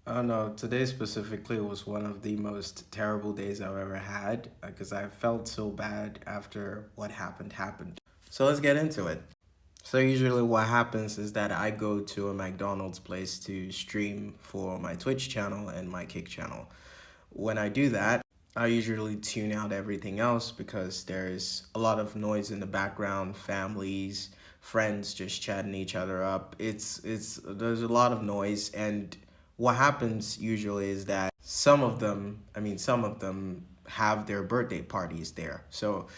Oh no, today specifically was one of the most terrible days I've ever had because I felt so bad after what happened. So let's get into it. So usually what happens is that I go to a McDonald's place to stream for my Twitch channel and my Kick channel. When I do that, I usually tune out everything else because there's a lot of noise in the background, families, friends just chatting each other up. It's there's a lot of noise, and what happens usually is that some of them have their birthday parties there. So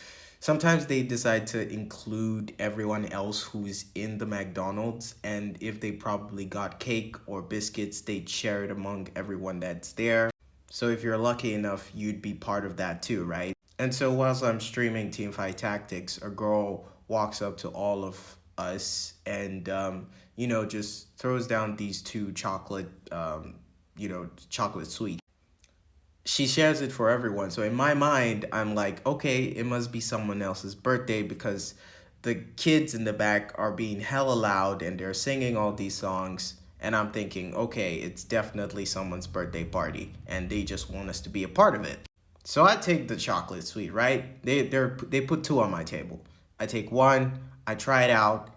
sometimes they decide to include everyone else who's in the McDonald's, and if they probably got cake or biscuits, they share it among everyone that's there. So if you're lucky enough, you'd be part of that too, right? And so whilst I'm streaming Teamfight Tactics, a girl walks up to all of us and just throws down these two chocolate sweets. She shares it for everyone. So in my mind, I'm like, okay, it must be someone else's birthday because the kids in the back are being hella loud and they're singing all these songs. And I'm thinking, okay, it's definitely someone's birthday party and they just want us to be a part of it. So I take the chocolate sweet, right? They put two on my table. I take one, I try it out.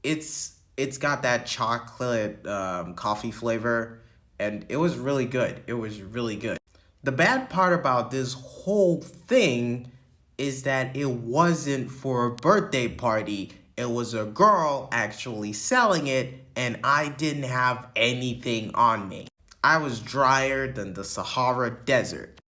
It's got that chocolate coffee flavor, and it was really good. It was really good. The bad part about this whole thing is that it wasn't for a birthday party. It was a girl actually selling it, and I didn't have anything on me. I was drier than the Sahara Desert.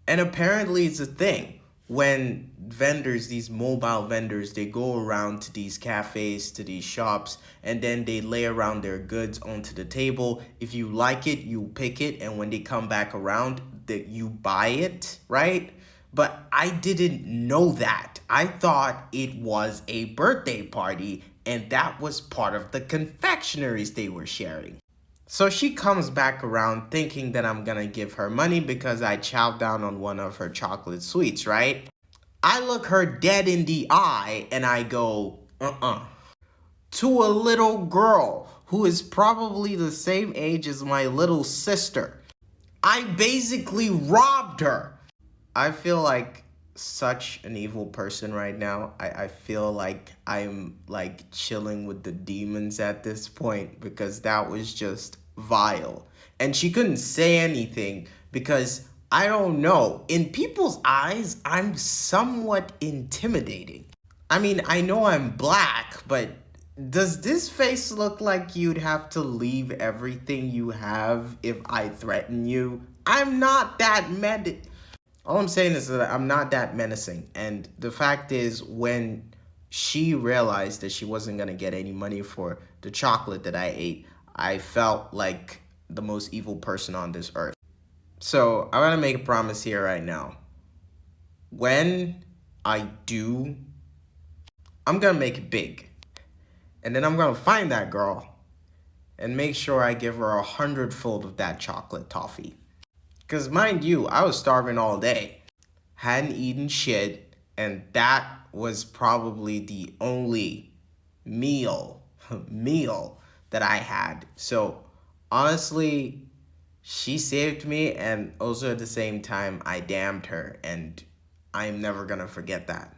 And apparently it's a thing when vendors, these mobile vendors, they go around to these cafes, to these shops, and then they lay around their goods onto the table. If you like it, you pick it, and when they come back around, that you buy it, right? But I didn't know that. I thought it was a birthday party, and that was part of the confectionaries they were sharing. So she comes back around thinking that I'm gonna give her money because I chowed down on one of her chocolate sweets, right? I look her dead in the eye and I go, to a little girl who is probably the same age as my little sister. I basically robbed her. I feel like such an evil person right now. I feel like I'm like chilling with the demons at this point because that was just vile. And she couldn't say anything because I don't know. In people's eyes, I'm somewhat intimidating. I mean, I know I'm black, but does this face look like you'd have to leave everything you have if I threaten you? I'm not that mad. All I'm saying is that I'm not that menacing. And the fact is, when she realized that she wasn't going to get any money for the chocolate that I ate, I felt like the most evil person on this earth. So I want to make a promise here right now. When I do, I'm going to make it big. And then I'm going to find that girl and make sure I give her 100-fold of that chocolate toffee. Because mind you, I was starving all day. Hadn't eaten shit, and that was probably the only meal meal that I had. So honestly, she saved me, and also at the same time I damned her, and I'm never gonna forget that.